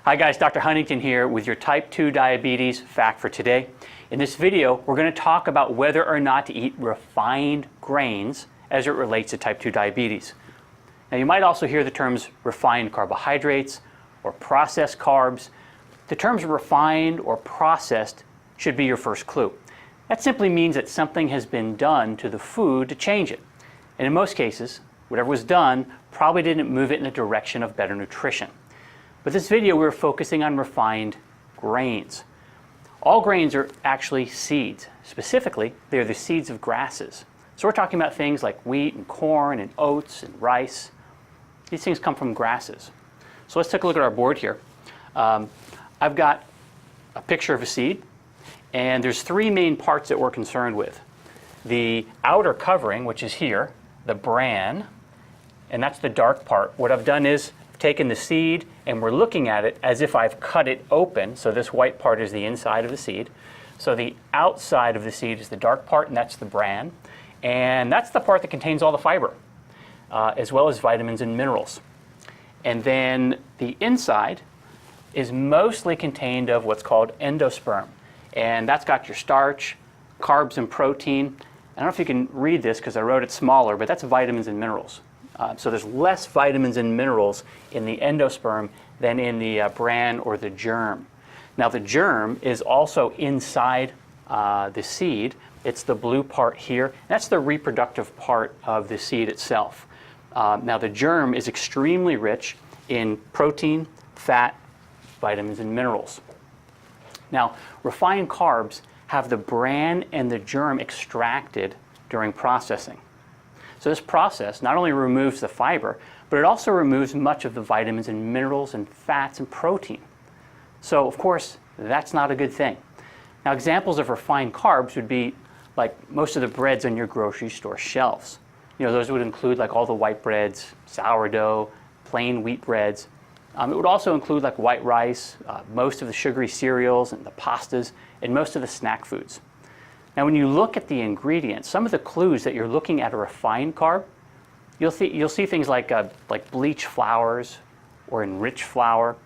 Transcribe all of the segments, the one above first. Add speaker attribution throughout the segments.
Speaker 1: Hi guys, Dr. Huntington here with your type 2 diabetes fact for today. In this video, we're going to talk about whether or not to eat refined grains as it relates to type 2 diabetes. Now you might also hear the terms refined carbohydrates or processed carbs. The terms refined or processed should be your first clue. That simply means that something has been done to the food to change it. And in most cases, whatever was done probably didn't move it in the direction of better nutrition. But this video, we're focusing on refined grains. All grains are actually seeds. Specifically, they're the seeds of grasses. So we're talking about things like wheat and corn and oats and rice. These things come from grasses. So let's take a look at our board here. I've got a picture of a seed, and there's three main parts that we're concerned with. The outer covering, which is here, the bran, and that's the dark part. What I've done is taken the seed and we're looking at it as if I've cut it open. So this white part is the inside of the seed. So the outside of the seed is the dark part, and that's the bran. And that's the part that contains all the fiber, as well as vitamins and minerals. And then the inside is mostly contained of what's called endosperm. And that's got your starch, carbs, and protein. I don't know if you can read this because I wrote it smaller, but that's vitamins and minerals. So there's less vitamins and minerals in the endosperm than in the bran or the germ. Now the germ is also inside the seed. It's the blue part here. That's the reproductive part of the seed itself. Now the germ is extremely rich in protein, fat, vitamins, and minerals. Now refined carbs have the bran and the germ extracted during processing. So this process not only removes the fiber, but it also removes much of the vitamins and minerals and fats and protein. So of course, that's not a good thing. Now examples of refined carbs would be like most of the breads on your grocery store shelves. You know, those would include like all the white breads, sourdough, plain wheat breads. It would also include like white rice, most of the sugary cereals and the pastas, and most of the snack foods. Now when you look at the ingredients, some of the clues that you're looking at a refined carb, you'll see things like bleach flours or enriched flour.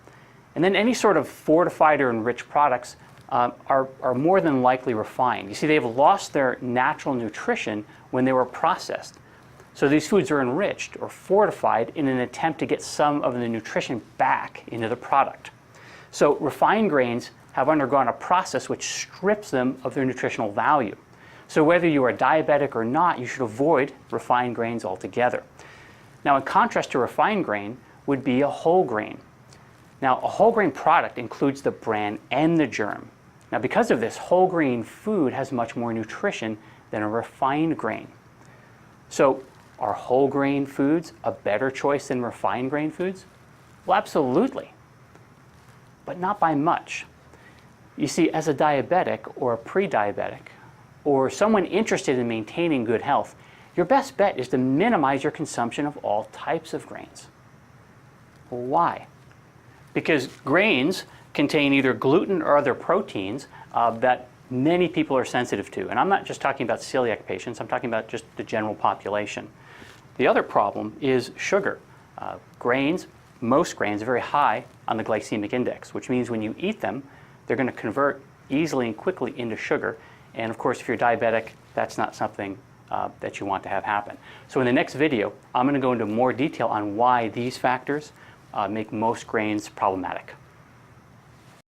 Speaker 1: And then any sort of fortified or enriched products are more than likely refined. You see, they've lost their natural nutrition when they were processed. So these foods are enriched or fortified in an attempt to get some of the nutrition back into the product. So refined grains have undergone a process which strips them of their nutritional value. So whether you are diabetic or not, you should avoid refined grains altogether. Now in contrast to refined grain would be a whole grain. Now a whole grain product includes the bran and the germ. Now because of this, whole grain food has much more nutrition than a refined grain. So are whole grain foods a better choice than refined grain foods? Well, absolutely, but not by much. You see, as a diabetic or a pre-diabetic, or someone interested in maintaining good health, your best bet is to minimize your consumption of all types of grains. Why? Because grains contain either gluten or other proteins that many people are sensitive to. And I'm not just talking about celiac patients, I'm talking about just the general population. The other problem is sugar. Most grains are very high on the glycemic index, which means when you eat them, they're going to convert easily and quickly into sugar. And of course, if you're diabetic, that's not something that you want to have happen. So in the next video, I'm going to go into more detail on why these factors make most grains problematic.